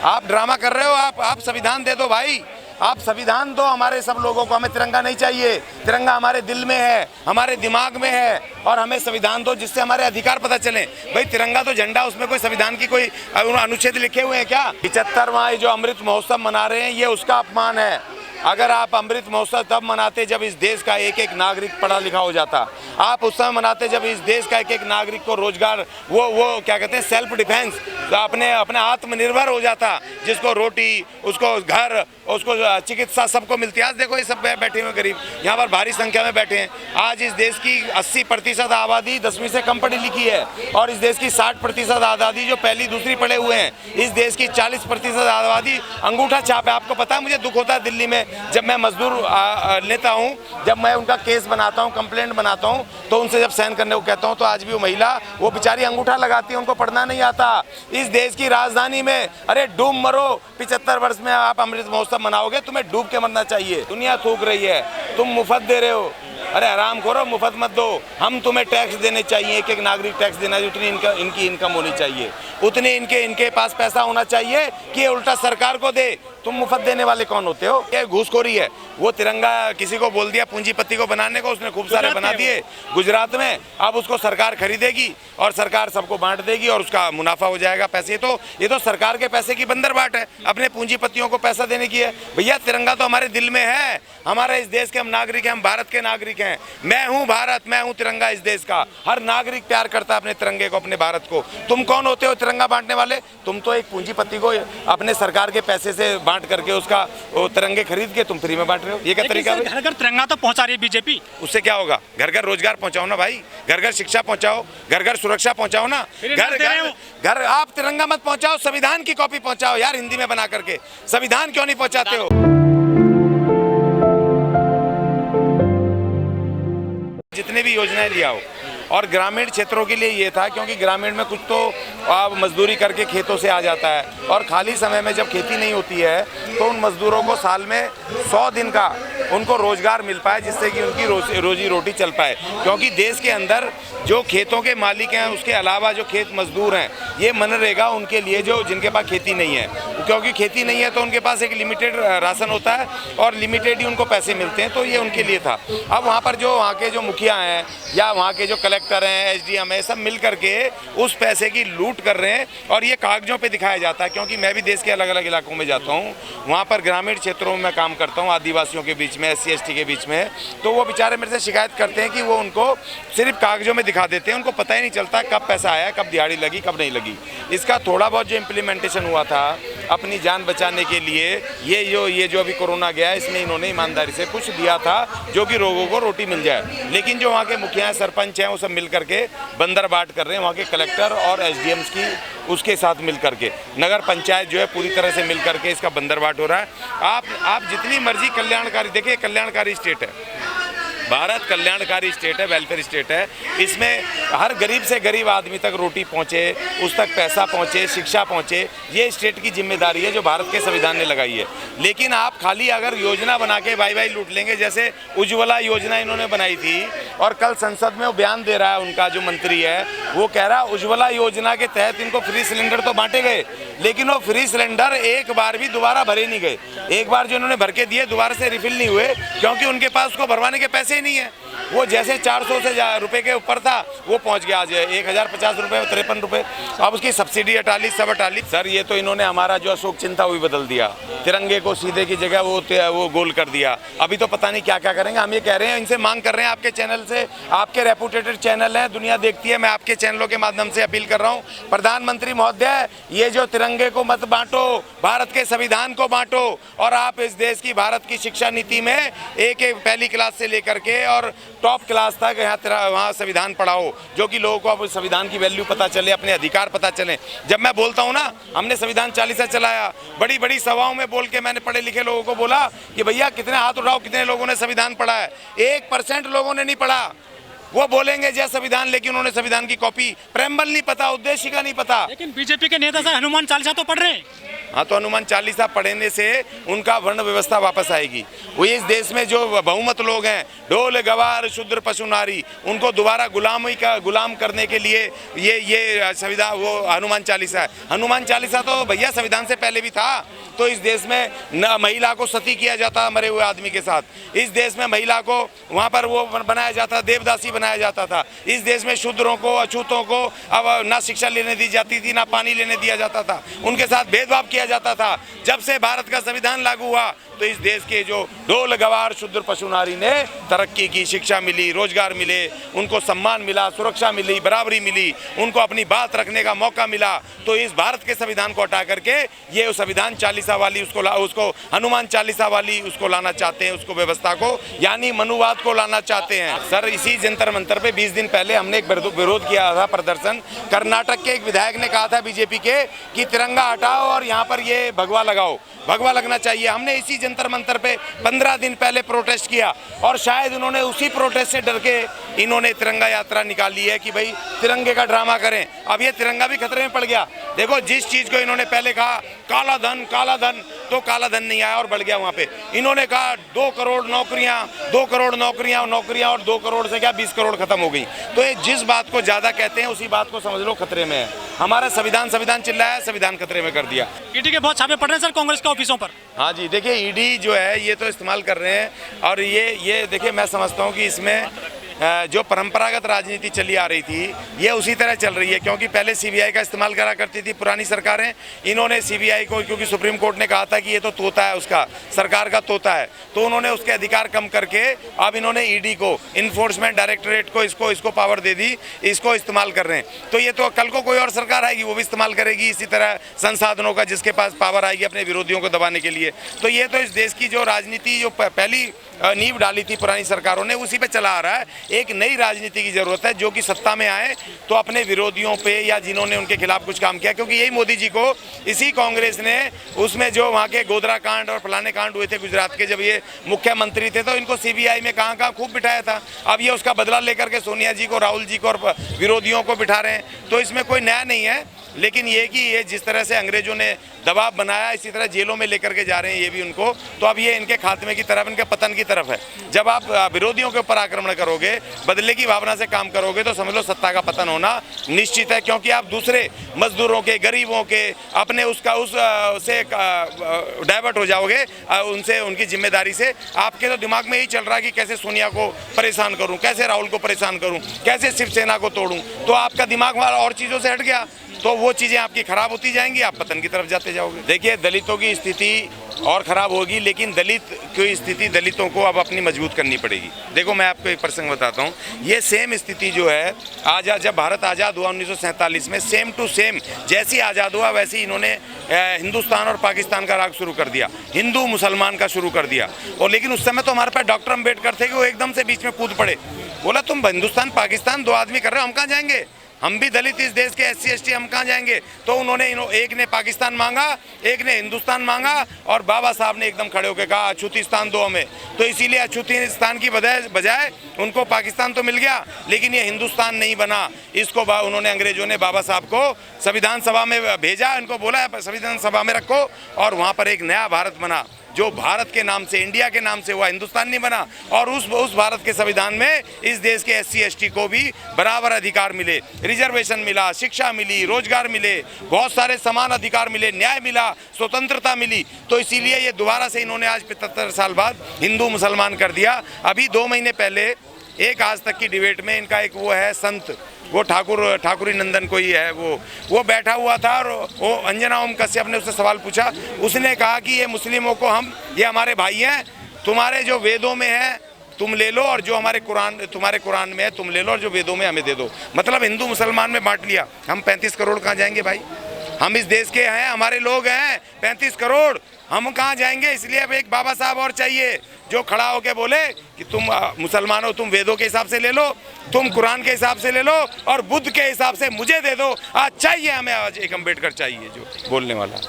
आप ड्रामा कर रहे हो। आप संविधान दे दो भाई, आप संविधान दो हमारे सब लोगों को। हमें तिरंगा नहीं चाहिए, तिरंगा हमारे दिल में है, हमारे दिमाग में है, और हमें संविधान दो जिससे हमारे अधिकार पता चले। भाई तिरंगा तो झंडा, उसमें कोई संविधान की कोई अनुच्छेद लिखे हुए हैं क्या? 75वां जो अमृत महोत्सव मना रहे हैं, ये उसका अपमान है। अगर आप अमृत महोत्सव तब मनाते जब इस देश का एक एक नागरिक पढ़ा लिखा हो जाता। आप उस समय मनाते जब इस देश का एक एक नागरिक को रोजगार, वो क्या कहते हैं, सेल्फ डिफेंस, अपने आत्मनिर्भर हो जाता, जिसको रोटी, उसको घर, उसको चिकित्सा सबको मिलती है। आज देखो ये सब बैठे हुए गरीब यहाँ पर भारी संख्या में बैठे हैं। आज इस देश की 80% आबादी 10वीं से कम पढ़ी लिखी है, और इस देश की 60% आबादी जो पहली दूसरी पढ़े हुए हैं। इस देश की 40% आबादी अंगूठा छाप है। आपको पता है, मुझे दुख होता है दिल्ली में जब मैं मजदूर लेता हूं, जब मैं उनका केस बनाता हूं, कंप्लेंट बनाता हूं, तो उनसे जब साइन करने को कहता हूं, तो आज भी वो महिला, वो बेचारी अंगूठा लगाती है, उनको पढ़ना नहीं आता। इस देश की राजधानी में, अरे डूब मरो, 75 वर्ष में आप अमृत महोत्सव मनाओगे, तुम्हें डूब के मरना चाहिए। दुनिया थूक रही है, तुम मुफ्त दे रहे हो। अरे आराम करो, मुफ्त मत दो। हम तुम्हें टैक्स देने चाहिए, एक एक नागरिक टैक्स देना, जितनी इनकी इनकम होनी चाहिए उतने इनके पास पैसा होना चाहिए कि ये उल्टा सरकार को दे। तुम मुफ्त देने वाले कौन होते हो? ये घूसखोरी है। वो तिरंगा किसी को बोल दिया पूंजीपति को बनाने को, उसने खूब सारे बना दिए गुजरात में। अब उसको सरकार खरीदेगी और सरकार सबको बांट देगी और उसका मुनाफा हो जाएगा पैसे। ये तो सरकार के पैसे की बंदरबाट है, अपने पूंजीपतियों को पैसा देने की है। भैया तिरंगा तो हमारे दिल में है, हमारे इस देश के हम नागरिक हैं, हम भारत के नागरिक हैं। मैं हूँ भारत, मैं हूँ तिरंगा इस देश का। हर नागरिक प्यार करता है अपने तिरंगे को, अपने भारत को। तुम कौन होते हो तिरंगा बांटने वाले? तुम तो एक पूंजीपति को अपने सरकार के पैसे से बांट करके उसका वो तिरंगे खरीद के तुम फ्री में बांट रहे हो। ये क्या तरीका है? घर घर तिरंगा तो पहुंचा रही है बीजेपी, उससे क्या होगा? घर घर रोजगार पहुंचाओ ना भाई, घर घर शिक्षा पहुंचाओ, घर घर सुरक्षा पहुंचाओ ना। घर आप तिरंगा मत पहुंचाओ, संविधान की कॉपी पहुंचाओ यार, हिंदी में बना करके। संविधान क्यों नहीं पहुंचाते हो? जितने भी योजनाएं लिया हो, और ग्रामीण क्षेत्रों के लिए ये था, क्योंकि ग्रामीण में कुछ तो आप मजदूरी करके खेतों से आ जाता है, और खाली समय में जब खेती नहीं होती है तो उन मजदूरों को साल में 100 दिन का उनको रोजगार मिल पाए, जिससे कि उनकी रोजी रोटी चल पाए। क्योंकि देश के अंदर जो खेतों के मालिक हैं, उसके अलावा जो खेत मजदूर हैं, ये मनरेगा उनके लिए, जो जिनके पास खेती नहीं है, क्योंकि खेती नहीं है तो उनके पास एक लिमिटेड राशन होता है और लिमिटेड ही उनको पैसे मिलते हैं, तो ये उनके लिए था। अब वहाँ पर जो वहाँ के जो मुखिया हैं या वहाँ के जो कलेक्टर हैं, एसडीएम है, सब मिल करके उस पैसे की लूट कर रहे हैं, और ये कागजों पे दिखाया जाता है। क्योंकि मैं भी देश के अलग अलग इलाकों में जाता हूँ, वहाँ पर ग्रामीण क्षेत्रों में मैं काम करता हूँ, आदिवासियों के बीच में, SC ST के बीच में, तो वो बेचारे मेरे से शिकायत करते हैं कि वो उनको सिर्फ कागजों में दिखा देते हैं, उनको पता ही नहीं चलता कब पैसा आया, कब दिहाड़ी लगी, कब नहीं लगी। इसका थोड़ा बहुत जो इम्प्लीमेंटेशन हुआ था अपनी जान बचाने के लिए, ये जो अभी कोरोना गया है, इसमें इन्होंने ईमानदारी से कुछ दिया था जो कि लोगों को रोटी मिल जाए। लेकिन जो वहाँ के मुखिया हैं, सरपंच हैं, वो सब मिल करके बंदर बाट कर रहे हैं। वहाँ के कलेक्टर और SDMs की उसके साथ मिल करके, नगर पंचायत जो है पूरी तरह से मिल करके इसका बंदरबाट हो रहा है। आप जितनी मर्जी कल्याणकारी, देखिए कल्याणकारी स्टेट है भारत, कल्याणकारी स्टेट है, वेलफेयर स्टेट है। इसमें हर गरीब से गरीब आदमी तक रोटी पहुंचे, उस तक पैसा पहुंचे, शिक्षा पहुंचे, ये स्टेट की जिम्मेदारी है जो भारत के संविधान ने लगाई है। लेकिन आप खाली अगर योजना बना के भाई लूट लेंगे, जैसे उज्ज्वला योजना इन्होंने बनाई थी, और कल संसद में वो बयान दे रहा है उनका जो मंत्री है, वो कह रहा है उज्ज्वला योजना के तहत इनको फ्री सिलेंडर तो बांटे गए, लेकिन वो फ्री सिलेंडर एक बार भी दोबारा भरे नहीं गए। एक बार जो इन्होंने भर के दिए, दोबारा से रिफिल नहीं हुए, क्योंकि उनके पास उसको भरवाने के पैसे ही नहीं है। वो जैसे 400 से रुपए के ऊपर था, वो पहुंच गया आज 1050 रुपये, 53 रुपये। अब उसकी सब्सिडी हटा ली, सब हटा ली। सर ये तो इन्होंने हमारा जो अशोक चिन्ह था वो भी बदल दिया, तिरंगे को सीधे की जगह वो गोल कर दिया। अभी तो पता नहीं क्या क्या करेंगे। हम ये कह रहे हैं, इनसे मांग कर रहे हैं, आपके चैनल से, आपके रेपुटेटेड चैनल हैं, दुनिया देखती है, मैं आपके चैनलों के माध्यम से अपील कर रहा हूँ, प्रधानमंत्री महोदय, ये जो तिरंगे को मत बांटो, भारत के संविधान को बांटो, और आप इस देश की, भारत की शिक्षा नीति में एक पहली क्लास से लेकर के और टॉप क्लास तक वहाँ संविधान पढ़ाओ, जो कि लोगों को अब संविधान की वैल्यू पता चले, अपने अधिकार पता चले। जब मैं बोलता हूँ ना, हमने संविधान 40 चलाया, बड़ी बड़ी सभाओं में बोल के मैंने पढ़े लिखे लोगों को बोला कि भैया कितने हाथ उठाओ, कितने लोगों ने संविधान पढ़ा है? 1% लोगों ने नहीं पढ़ा। वो बोलेंगे जय संविधान, लेकिन उन्होंने संविधान की कॉपी, प्रेम्बल नहीं पता, उद्देशिका नहीं पता। लेकिन बीजेपी के नेता हनुमान चालीसा तो पढ़ रहे हैं। हाँ, तो हनुमान चालीसा पढ़ने से उनका वर्ण व्यवस्था वापस आएगी। वो इस देश में जो बहुमत लोग हैं, ढोल गवार शूद्र पशु नारी, उनको दोबारा गुलाम करने के लिए ये संविधान, वो हनुमान चालीसा है। हनुमान चालीसा तो भैया संविधान से पहले भी था। तो इस देश में न महिला को सती किया जाता मरे हुए आदमी के साथ। इस देश में महिला को वहाँ पर वो बनाया जाता, देवदासी बनाया जाता था। इस देश में शूद्रों को, अछूतों को अब ना शिक्षा लेने दी जाती थी, ना पानी लेने दिया जाता था, उनके साथ भेदभाव किया जाता था। जब से भारत का संविधान लागू हुआ तो इस देश के जो ढोल गवार शूद्र पशु नारी ने तरक्की की, शिक्षा मिली, रोजगार मिले, उनको सम्मान मिला, सुरक्षा मिली, बराबरी मिली, उनको अपनी बात रखने का मौका मिला। तो इस भारत के संविधान को हटा करके ये संविधान चालीसा वाली उसको हनुमान चालीसा वाली उसको लाना चाहते हैं, उसको व्यवस्था को, यानी मनुवाद को लाना चाहते हैं। सर, इसी जंतर मंतर पे 20 दिन पहले हमने एक विरोध किया था, प्रदर्शन। कर्नाटक के एक विधायक ने कहा था बीजेपी के कि तिरंगा हटाओ और यहाँ पर ये भगवा लगाओ, भगवा लगना चाहिए। हमने इसी जंतर मंतर पे 15 दिन पहले प्रोटेस्ट किया और शायद उन्होंने उसी प्रोटेस्ट से डर के इन्होंने तिरंगा यात्रा निकाली है कि भाई तिरंगे का ड्रामा करें। अब ये तिरंगा भी खतरे में पड़ गया। देखो, जिस चीज़ को इन्होंने पहले कहा काला धन, तो काला धन नहीं आया और बढ़ गया। वहाँ पे इन्होंने कहा 2 करोड़ नौकरियाँ और 2 करोड़ से क्या 20 करोड़ खत्म हो गई। तो ये जिस बात को ज़्यादा कहते हैं उसी बात को समझ लो खतरे में है। हमारा संविधान चिल्लाया, संविधान खतरे में कर दिया। ईडी के बहुत छापे पड़ रहे हैं सर कांग्रेस के ऑफिसों पर। हाँ जी, देखिए ईडी जो है ये तो इस्तेमाल कर रहे हैं और ये देखिए, मैं समझता हूँ कि इसमें जो परंपरागत राजनीति चली आ रही थी ये उसी तरह चल रही है, क्योंकि पहले सीबीआई का इस्तेमाल करा करती थी पुरानी सरकारें। इन्होंने सीबीआई को, क्योंकि सुप्रीम कोर्ट ने कहा था कि ये तो तोता है, उसका सरकार का तोता है, तो उन्होंने उसके अधिकार कम करके अब इन्होंने ईडी को, इन्फोर्समेंट डायरेक्टोरेट को इसको पावर दे दी, इसको इस्तेमाल कर रहे हैं। तो ये तो कल को कोई और सरकार आएगी वो भी इस्तेमाल करेगी इसी तरह संसाधनों का, जिसके पास पावर आएगी अपने विरोधियों को दबाने के लिए। तो ये तो इस देश की जो राजनीति जो पहली नींव डाली थी पुरानी सरकारों ने, उसी पे चला आ रहा है। एक नई राजनीति की जरूरत है जो कि सत्ता में आए तो अपने विरोधियों पे या जिन्होंने उनके खिलाफ कुछ काम किया, क्योंकि यही मोदी जी को इसी कांग्रेस ने उसमें जो वहाँ के गोधरा कांड और फलाने कांड हुए थे गुजरात के, जब ये मुख्यमंत्री थे तो इनको सीबीआई में कहाँ खूब बिठाया था। अब ये उसका बदला लेकर के सोनिया जी को, राहुल जी को और विरोधियों को बिठा रहे हैं। तो इसमें कोई नया नहीं है, लेकिन ये कि ये जिस तरह से अंग्रेजों ने दबाव बनाया इसी तरह जेलों में लेकर के जा रहे हैं ये भी उनको। तो अब ये इनके खात्मे की तरफ, इनके पतन की तरफ है। जब आप विरोधियों के ऊपर आक्रमण करोगे, बदले की भावना से काम करोगे, तो समझ लो सत्ता का पतन होना निश्चित है, क्योंकि आप दूसरे मजदूरों के, गरीबों के, अपने उससे डाइवर्ट हो जाओगे उनसे, उनकी जिम्मेदारी से। आपके तो दिमाग में यही चल रहा है कि कैसे सोनिया को परेशान करूं, कैसे राहुल को परेशान करूं, कैसे शिवसेना को तोड़ूं। तो आपका दिमाग और चीज़ों से हट गया, तो वो चीज़ें आपकी खराब होती जाएंगी, आप पतन की तरफ जाते जाओगे। देखिए, दलितों की स्थिति और ख़राब होगी, लेकिन दलित की स्थिति दलितों को अब अपनी मजबूत करनी पड़ेगी। देखो, मैं आपको एक प्रसंग बताता हूँ। ये सेम स्थिति जो है जब भारत आज़ाद हुआ 1947 में, सेम टू सेम जैसी आज़ाद हुआ वैसे इन्होंने हिंदुस्तान और पाकिस्तान का राग शुरू कर दिया, हिंदू मुसलमान का शुरू कर दिया। और लेकिन उस समय तो हमारे पास डॉक्टर अम्बेडकर थे कि वो एकदम से बीच में कूद पड़े, बोला तुम हिंदुस्तान पाकिस्तान 2 आदमी कर रहे हो, हम कहाँ जाएंगे, हम भी दलित इस देश के SC ST, हम कहाँ जाएंगे। तो उन्होंने एक ने पाकिस्तान मांगा, एक ने हिंदुस्तान मांगा, और बाबा साहब ने एकदम खड़े होकर कहा अछूतिस्तान दो हमें। तो इसीलिए अछूतिस्तान की बजाय उनको पाकिस्तान तो मिल गया, लेकिन ये हिंदुस्तान नहीं बना। इसको उन्होंने, अंग्रेजों ने बाबा साहब को संविधान सभा में भेजा, इनको बोला संविधान सभा में रखो, और वहाँ पर एक नया भारत बना जो भारत के नाम से, इंडिया के नाम से हुआ, हिंदुस्तान नहीं बना। और उस भारत के संविधान में इस देश के SC ST को भी बराबर अधिकार मिले, रिजर्वेशन मिला, शिक्षा मिली, रोजगार मिले, बहुत सारे समान अधिकार मिले, न्याय मिला, स्वतंत्रता मिली। तो इसीलिए ये दोबारा से इन्होंने आज 75 साल बाद हिंदू मुसलमान कर दिया। अभी 2 महीने पहले एक आज तक की डिबेट में इनका एक वो है संत, वो ठाकुरी नंदन कोई है, वो बैठा हुआ था और वो अंजना ओम कश्यप ने उससे सवाल पूछा। उसने कहा कि ये मुस्लिमों को ये हमारे भाई हैं, तुम्हारे जो वेदों में है तुम ले लो, और जो तुम्हारे कुरान में है तुम ले लो, और जो वेदों में हमें दे दो। मतलब हिंदू मुसलमान में बांट लिया। हम 35 करोड़ कहाँ जाएंगे भाई, हम इस देश के हैं, हमारे लोग हैं 35 करोड़, हम कहाँ जाएंगे। इसलिए अब एक बाबा साहब और चाहिए जो खड़ा होकर बोले कि तुम मुसलमान हो, तुम वेदों के हिसाब से ले लो, तुम कुरान के हिसाब से ले लो, और बुद्ध के हिसाब से मुझे दे दो। आज चाहिए हमें, आज एक अम्बेडकर चाहिए जो बोलने वाला।